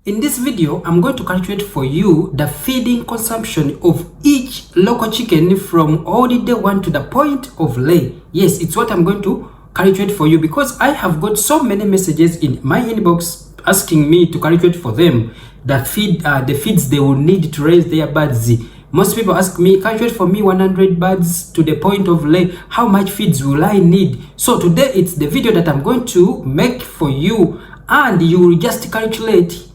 In this video, I'm going to calculate for you the feeding consumption of each local chicken from all the day one to the point of lay. Yes, it's what I'm going to calculate for you because I have got so many messages in my inbox asking me to calculate for them the feeds they will need to raise their birds. Most people ask me, calculate for me 100 birds to the point of lay. How much feeds will I need? So today it's the video that I'm going to make for you, and you will just calculate.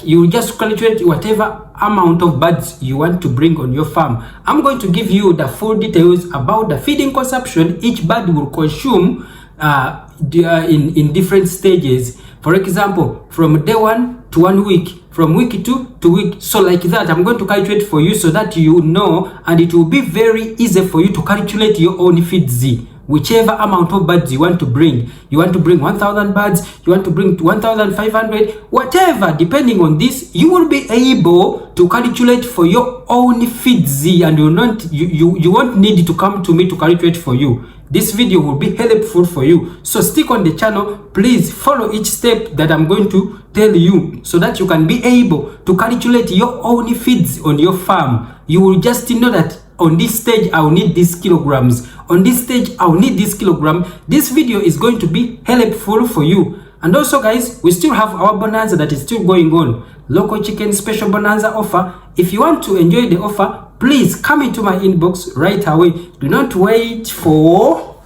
You will just calculate whatever amount of birds you want to bring on your farm. I'm going to give you the full details about the feeding consumption each bird will consume in different stages. For example, from day 1 to 1 week, from week 2 to week, so like that. I'm going to calculate for you so that you know, and it will be very easy for you to calculate your own feeds. Whichever amount of birds you want to bring. You want to bring 1,000 birds, you want to bring 1,500, whatever, depending on this, you will be able to calculate for your own feeds, and you won't need to come to me to calculate for you. This video will be helpful for you. So stick on the channel, please follow each step that I'm going to tell you so that you can be able to calculate your own feeds on your farm. You will just know that on this stage I'll need these kilograms, on this stage I'll need this kilogram. This video is going to be helpful for you. And also guys, we still have our bonanza that is still going on, local chicken special bonanza offer. If you want to enjoy the offer, please come into my inbox right away. Do not wait for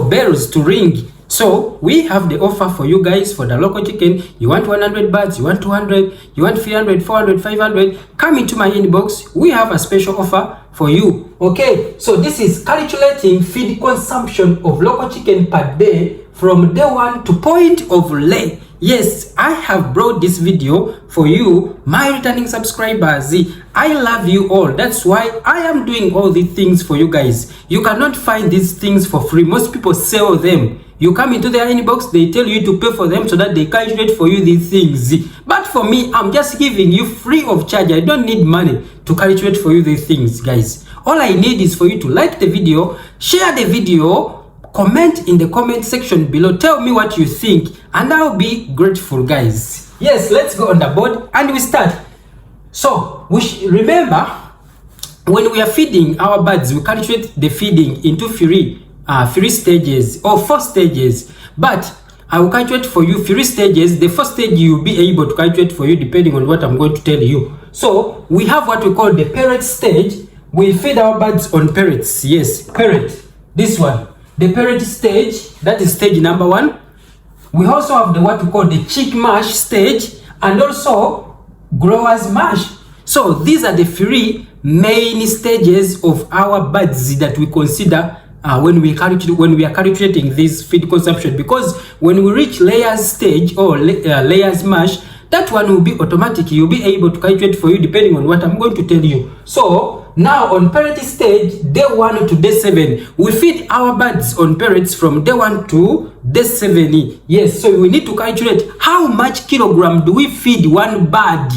bells to ring. So we have the offer for you guys for the local chicken. You want 100 birds, you want 200, you want 300, 400, 500, come into my inbox. We have a special offer for you. Okay, so this is calculating feed consumption of local chicken per day from day 1 to point of lay. Yes, I have brought this video for you, my returning subscribers. I love you all. That's why I am doing all these things for you guys. You cannot find these things for free. Most people sell them. You come into their inbox, they tell you to pay for them so that they calculate for you these things. But for me, I'm just giving you free of charge. I don't need money to calculate for you these things, guys. All I need is for you to like the video, share the video, comment in the comment section below, tell me what you think, and I'll be grateful, guys. Yes, let's go on the board and we start. So remember, when we are feeding our birds, we calculate the feeding into three stages or 4 stages, but I will calculate for you 3 stages. The first stage you will be able to calculate for you depending on what I'm going to tell you. So we have what we call the parrot stage. We feed our birds on parrots. Yes, parrot, this one, the parrot stage, that is stage number 1. We also have the what we call the chick mash stage, and also growers mash. So these are the 3 main stages of our birds that we consider when we are calculating this feed consumption, because when we reach layers stage or layers mash, that one will be automatic. You'll be able to calculate for you depending on what I'm going to tell you. So now on parrot stage, day 1 to day 7, we feed our birds on parrots from day 1 to day 7. Yes, so we need to calculate how much kilogram do we feed one bird,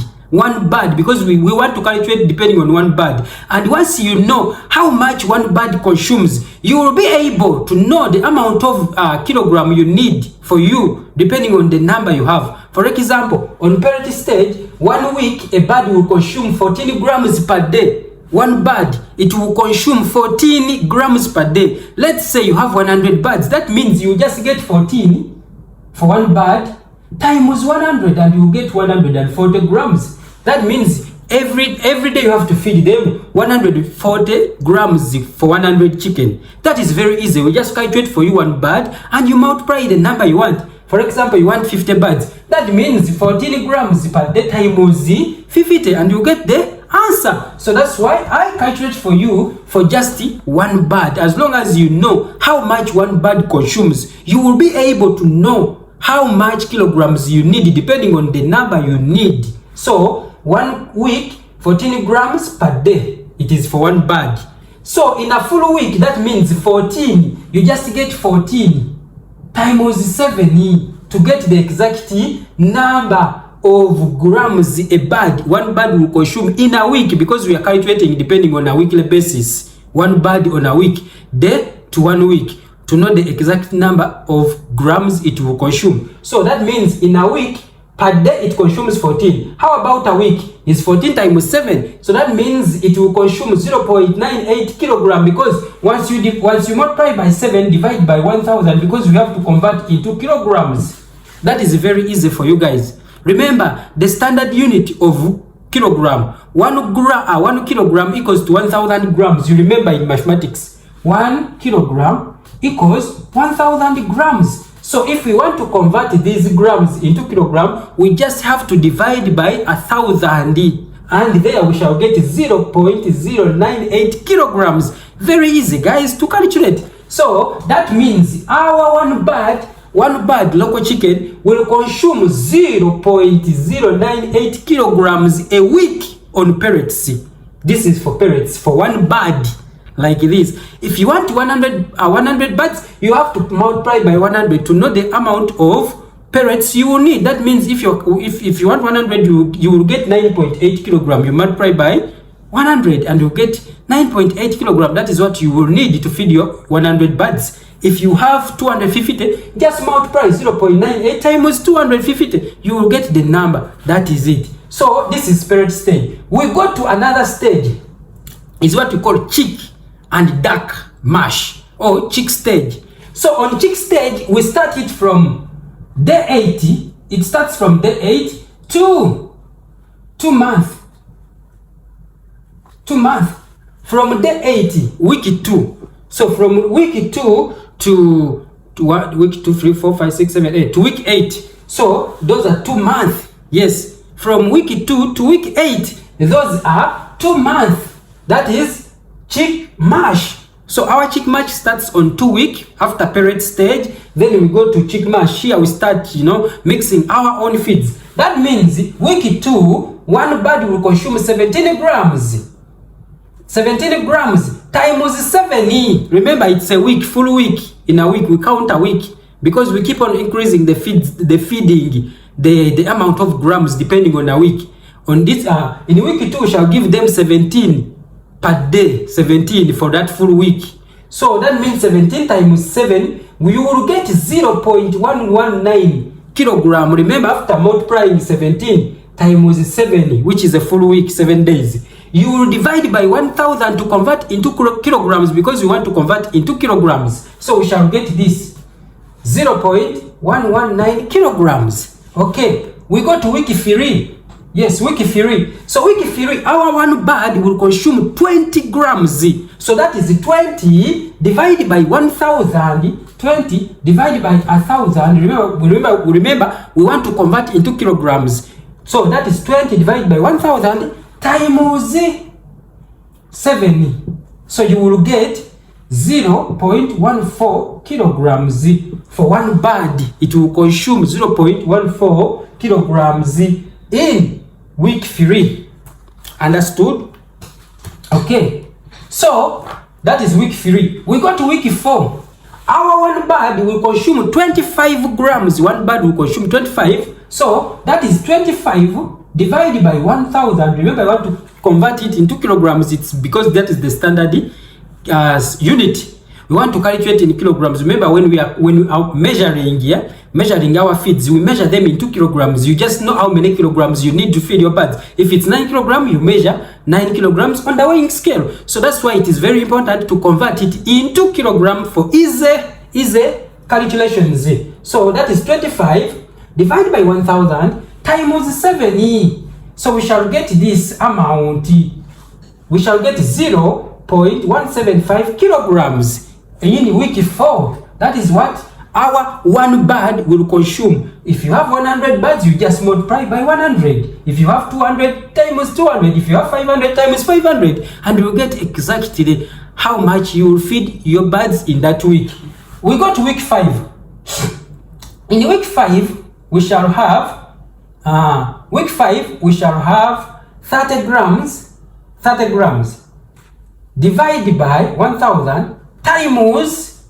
because we want to calculate depending on one bird. And once you know how much one bird consumes, you will be able to know the amount of kilogram you need for you depending on the number you have. For example, on parrot stage, 1 week a bird will consume 14 grams per day. One bird, it will consume 14 grams per day. Let's say you have 100 birds. That means you just get 14 for one bird times 100, and you get 140 grams. That means every day you have to feed them 140 grams for 100 chicken. That is very easy. We just calculate for you one bird and you multiply the number you want. For example, you want 50 birds. That means 14 grams per day times 50, and you get the answer. So that's why I calculate for you for just one bird. As long as you know how much one bird consumes, you will be able to know how much kilograms you need depending on the number you need. So 1 week, 14 grams per day, it is for one bird. So in a full week, that means 14. You just get 14 times 7 to get the exact number of grams one bird will consume in a week, because we are calculating depending on a weekly basis. One bird on a week, day to 1 week, to know the exact number of grams it will consume. So that means in a week, Per day it consumes 14. How about a week? It's 14 times 7. So that means it will consume 0.98 kilogram, because once you multiply by 7, divide by 1000, because we have to convert into kilograms. That is very easy for you guys. Remember the standard unit of kilogram. 1 kilogram equals to 1000 grams. You remember in mathematics, 1 kilogram equals 1000 grams. So if we want to convert these grams into kilogram, we just have to divide by 1000, and there we shall get 0.098 kilograms. Very easy, guys, to calculate. So that means our one bird local chicken will consume 0.098 kilograms a week on parrots. This is for parrots, for one bird like this. If you want 100 birds, you have to multiply by 100 to know the amount of parrots you will need. That means if you want 100, you will get 9.8 kilogram. You multiply by 100 and you get 9.8 kilogram. That is what you will need to feed your 100 birds. If you have 250, just multiply 0.98 times 250. You will get the number. That is it. So this is parrot stage. We go to another stage. Is what we call chick and duck mash, or chick stage. So on chick stage, we start it from day 80. It starts from day 8 to 2 months. 2 months. From day 80, week 2. So from week 2 to what? Week 2, 3, 4, 5, 6, 7, 8 to week 8. So those are 2 months. Yes. From week 2 to week 8, those are 2 months. That is chick mash. So our chick mash starts on 2 weeks after parrot stage. Then we go to chick mash. Here we start, mixing our own feeds. That means week 2, one bird will consume 17 grams. 17 grams times 7. Remember, it's a week, full week. In a week, we count a week because we keep on increasing the feeding, the amount of grams depending on a week. On this, in week 2, we shall give them 17 per day, 17 for that full week. So that means 17 times 7, we will get 0.119 kilogram. Remember, after multiplying 17 times 7, which is a full week, 7 days, you will divide by 1000 to convert into kilograms, because we want to convert into kilograms. So we shall get this 0.119 kilograms. Okay, we go to week 3. Yes, week 3. So week 3, our one bird will consume 20 grams. So that is 20 divided by 1000. 20 divided by 1000. Remember, we want to convert into kilograms. So that is 20 divided by 1000 times 7. So you will get 0.14 kilograms for one bird. It will consume 0.14 kilograms in week 3. Understood? Okay. So that is week 3. We go to week 4. Our one bird will consume 25 grams. One bird will consume 25. So that is 25 divided by 1000. Remember, I want to convert it into kilograms. It's because that is the standard unit. We want to calculate in kilograms. Remember, when we are measuring here, measuring our feeds, we measure them into kilograms. You just know how many kilograms you need to feed your birds. If it's 9 kilograms, you measure 9 kilograms on the weighing scale. So that's why it is very important to convert it into kilograms for easy calculations. So that is 25 divided by 1000 times 7. So we shall get this amount. We shall get 0.175 kilograms in week 4. That is what our one bird will consume. If you have 100 birds, you just multiply by 100. If you have 200 times 200, if you have 500 times 500, and you will get exactly how much you will feed your birds in that week. We go to week 5. In week 5, we shall have 30 grams divided by 1000 times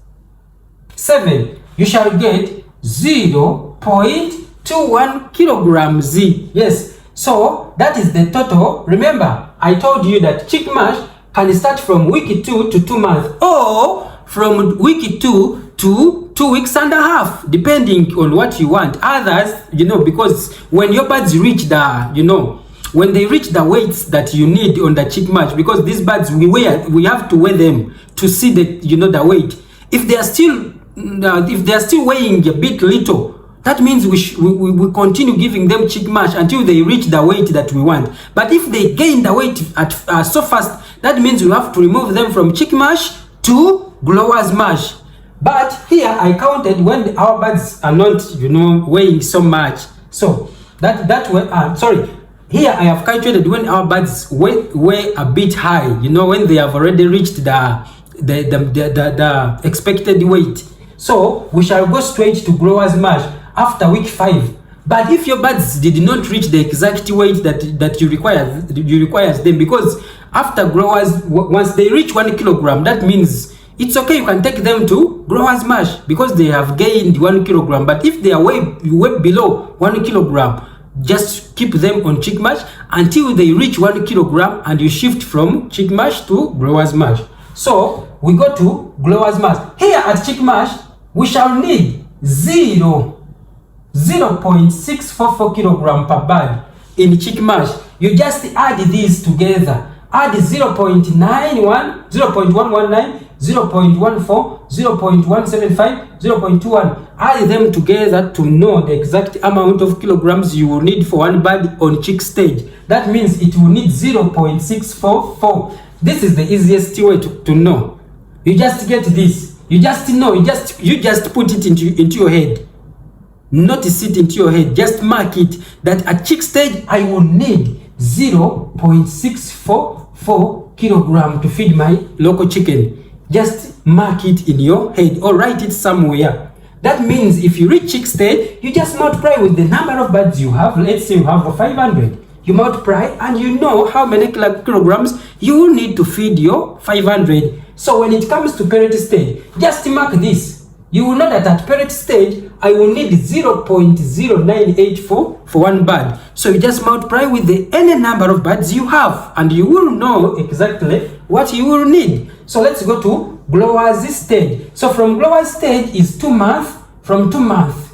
7. You shall get 0.21 kilograms. Yes, so that is the total. Remember, I told you that chick mash can start from week 2 to 2 months, or from week 2 to 2 weeks and a half, depending on what you want. Others, you know, because when your birds reach the, you know, when they reach the weights that you need on the chick mash, because these birds we have to weigh them to see the, you know, the weight. If they are still weighing a bit little, that means we continue giving them chick mash until they reach the weight that we want. But if they gain the weight at so fast, that means we have to remove them from chick mash to growers mash. But here I counted when our birds are not, you know, weighing so much. So that way, sorry. Here I have calculated when our birds weigh a bit high, you know, when they have already reached the expected weight. So we shall go straight to growers mash after week 5. But if your birds did not reach the exact weight that you require them, because after growers, once they reach 1 kilogram, that means it's okay, you can take them to growers mash because they have gained 1 kilogram. But if they are way below 1 kilogram, just keep them on chick mash until they reach 1 kilogram, and you shift from chick mash to growers mash. So we go to growers mash. Here at chick mash, we shall need 0.644 kilogram per bird in chick mash. You just add these together. Add 0.91, 0.119, 0.14, 0.175, 0.21. Add them together to know the exact amount of kilograms you will need for one bird on chick stage. That means it will need 0.644. This is the easiest way to know. You just get this. You just know. You just put it into your head. Notice it into your head. Just mark it that at chick stage I will need 0.644 kilogram to feed my local chicken. Just mark it in your head or write it somewhere. That means if you reach chick stage, you just multiply with the number of birds you have. Let's say you have 500. You multiply and you know how many kilograms you will need to feed your 500. So when it comes to parrot stage, just mark this. You will know that at parrot stage, I will need 0.0984 for one bird. So you just multiply with any number of birds you have, and you will know exactly what you will need. So let's go to growers stage. So from growers stage is 2 months, from 2 months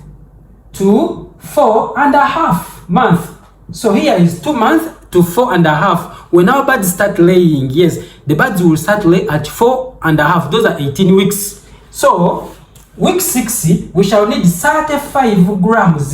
to 4.5 months. So here is 2 months to 4.5. When our birds start laying, yes, the birds will start lay at 4.5. Those are 18 weeks. So week 60, we shall need 35 grams.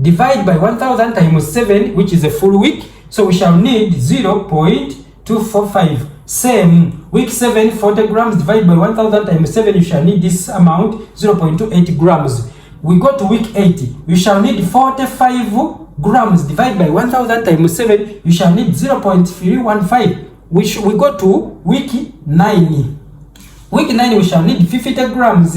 Divide by 1000 times 7, which is a full week. So we shall need 0.245. Same, week 7, 40 grams. Divide by 1000 times 7, you shall need this amount, 0.28 grams. We go to week 80, you shall need 45 grams. Divide by 1000 times 7, you shall need 0.315. We go to week 9. Week 9, we shall need 50 grams.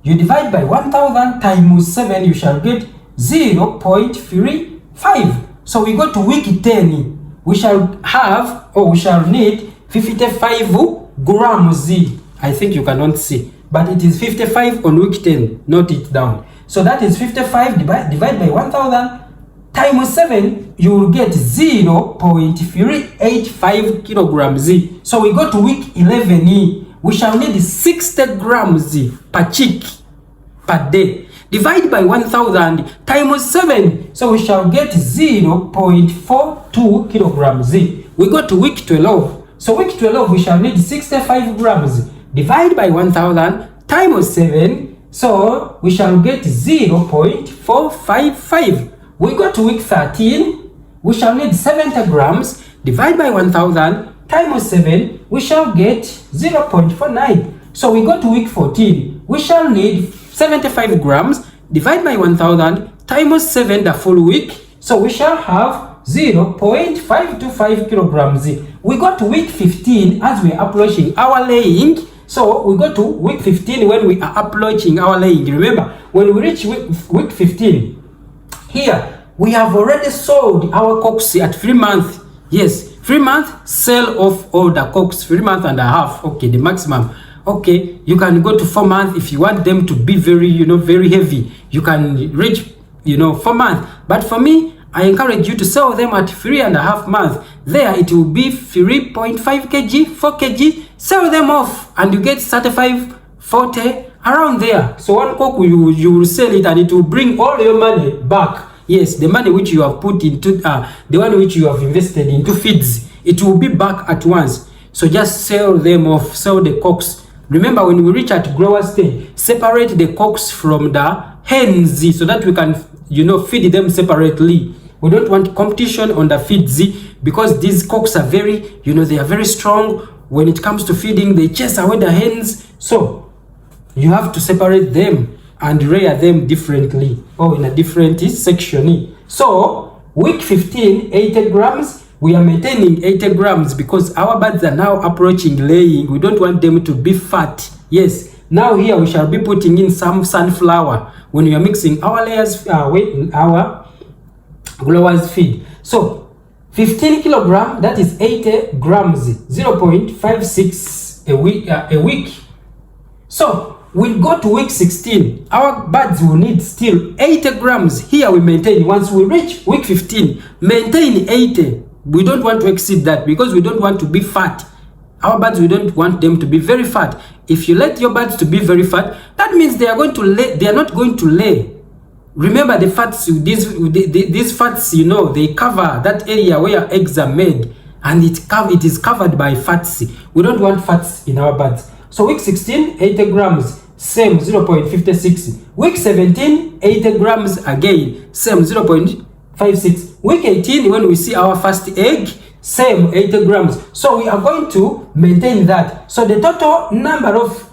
You divide by 1000 times 7, you shall get 0.35. So we go to week 10. We shall need 55 grams. I think you cannot see, but it is 55 on week 10. Note it down. So that is 55 divide by 1000 times 7. You will get 0.385 kilograms. So we go to week 11. We shall need 60 grams per chick per day. Divide by 1000 times 7. So we shall get 0.42 kilograms. We go to week 12. So week 12, we shall need 65 grams. Divide by 1000 times 7. So we shall get 0.455. We go to week 13. We shall need 70 grams. Divide by 1000 times 7. We shall get 0.49. So we go to week 14. We shall need 75 grams. Divide by 1000 times 7 the full week. So we shall have 0.525 kilograms. We go to week 15 as we are approaching our laying. So we go to week 15 when we are approaching our laying. Remember, when we reach week 15, here we have already sold our cocks at 3 months. Yes, 3 months, sell off all the cocks, 3 months and a half. Okay, the maximum. Okay, you can go to 4 months if you want them to be very, very heavy. You can reach, 4 months. But for me, I encourage you to sell them at 3.5 months. There it will be 3.5 kg, 4 kg. Sell them off and you get 35, 40, around there. So one cock you will sell it and it will bring all your money back. Yes, the money which you have put into the one which you have invested into feeds, it will be back at once. So just sell them off, sell the cocks. Remember, when we reach at grower stage, separate the cocks from the hens so that we can, feed them separately. We don't want competition on the feeds because these cocks are very, they are very strong. When it comes to feeding, they chase away the hens. So you have to separate them and rear them differently or in a different section. So week 15, 80 grams. We are maintaining 80 grams because our birds are now approaching laying. We don't want them to be fat. Yes, now here we shall be putting in some sunflower when we are mixing our layers with our growers feed. So 15 kilogram, that is 80 grams, 0.56 a week. So we'll go to week 16. Our birds will need still 80 grams. Here we maintain. Once we reach week 15, maintain 80. We don't want to exceed that because we don't want to be fat. Our birds, we don't want them to be very fat. If you let your birds to be very fat, that means they are going to lay. They are not going to lay. Remember the fats. These fats, they cover that area where eggs are made, and it is covered by fats. We don't want fats in our birds. So week 16, 80 grams, same 0.56. Week 17, 80 grams again, same 0.56. Week 18, when we see our first egg, same 80 grams. So we are going to maintain that. So the total number of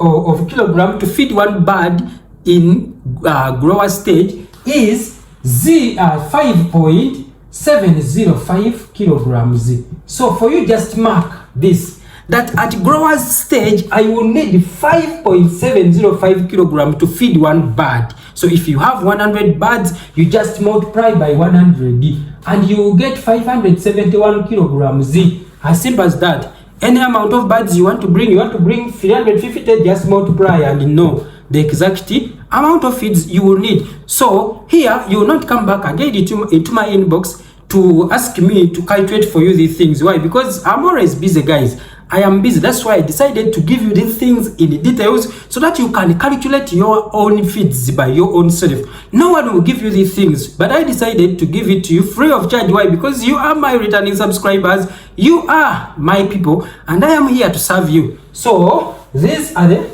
kilogram to feed one bird in grower stage is 5.705 kilograms. So for you, just mark this, that at growers stage, I will need 5.705 kilograms to feed one bird. So if you have 100 birds, you just multiply by 100 and you will get 571 kilograms. As simple as that. Any amount of birds you want to bring 350, just multiply and know the exact amount of feeds you will need. So here, you will not come back again into my inbox to ask me to calculate for you these things. Why? Because I'm always busy, guys. I am busy. That's why I decided to give you these things in details so that you can calculate your own feeds by your own self. No one will give you these things, but I decided to give it to you free of charge. Why? Because you are my returning subscribers. You are my people, and I am here to serve you. So these are the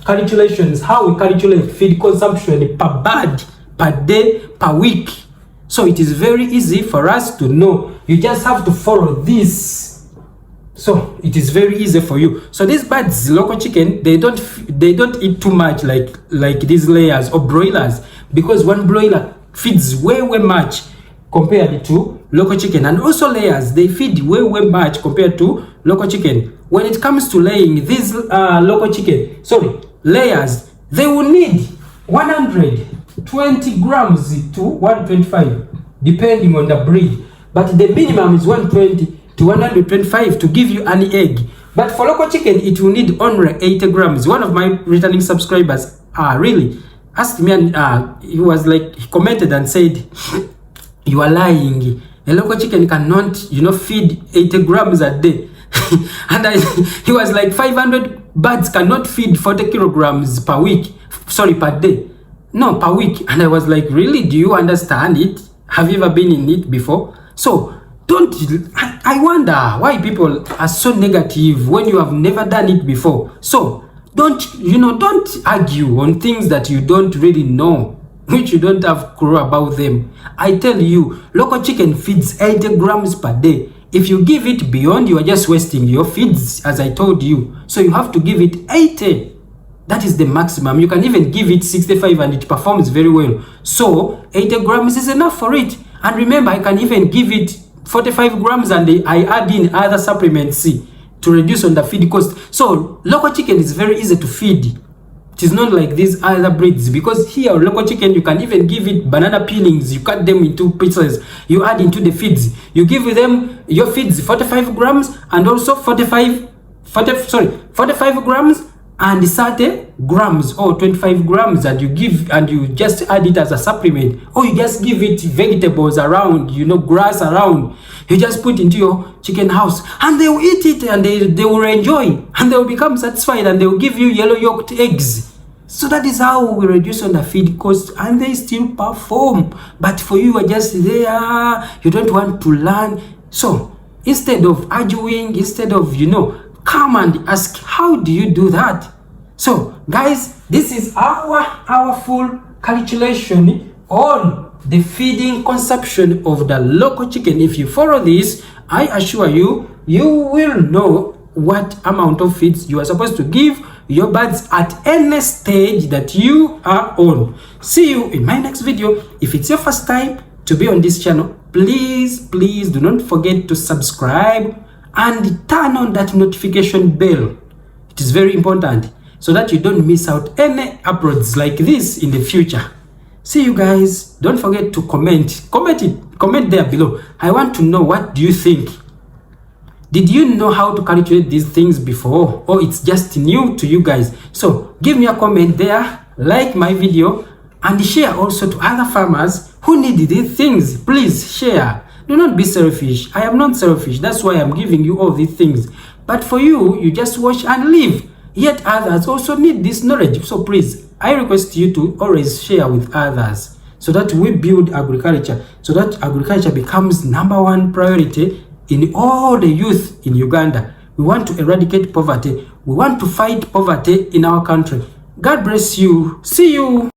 calculations, how we calculate feed consumption per bird, per day, per week. So it is very easy for us to know. You just have to follow this. So it is very easy for you. So these birds, local chicken, they don't eat too much like these layers or broilers, because one broiler feeds way much compared to local chicken, and also layers, they feed way much compared to local chicken. When it comes to laying, these layers, they will need 120 grams to 125 depending on the breed, but the minimum is 120 to 125 to give you an egg. But for local chicken, it will need only 80 grams. One of my returning subscribers really asked me, and he was like, he commented and said, you are lying. A local chicken cannot, feed 80 grams a day. And he was like, 500 birds cannot feed 40 kilograms per week. Sorry, per day. No, per week. And I was like, really? Do you understand it? Have you ever been in it before? So I wonder why people are so negative when you have never done it before. So don't argue on things that you don't really know, which you don't have clue about them. I tell you, local chicken feeds 80 grams per day. If you give it beyond, you are just wasting your feeds, as I told you. So you have to give it 80. That is the maximum. You can even give it 65 and it performs very well. So 80 grams is enough for it. And remember, I can even give it 45 grams and I add in other supplements to reduce on the feed cost. So local chicken is very easy to feed. It is not like these other breeds, because here local chicken, you can even give it banana peelings. You cut them into pieces, you add into the feeds, you give them your feeds 45 grams and also 45 grams and 30 grams or 25 grams that you give, and you just add it as a supplement, or you just give it vegetables around, grass around. You just put into your chicken house and they will eat it and they will enjoy and they will become satisfied and they will give you yellow yolked eggs. So that is how we reduce on the feed cost, and they still perform. But for you are just there, you don't want to learn. So instead of arguing, instead of, come and ask, how do you do that? So guys, this is our full calculation on the feeding consumption of the local chicken. If you follow this, I assure you, you will know what amount of feeds you are supposed to give your birds at any stage that you are on. See you in my next video. If it's your first time to be on this channel, please do not forget to subscribe and turn on that notification bell. It is very important so that you don't miss out any uploads like this in the future. See you guys. Don't forget to comment there below. I want to know, what do you think? Did you know how to calculate these things before, or it's just new to you guys? So give me a comment there, like my video, and share also to other farmers who need these things. Please share. Do not be selfish. I am not selfish. That's why I'm giving you all these things. But for you, you just watch and leave. Yet others also need this knowledge. So please, I request you to always share with others so that we build agriculture, so that agriculture becomes #1 priority in all the youth in Uganda. We want to eradicate poverty. We want to fight poverty in our country. God bless you. See you.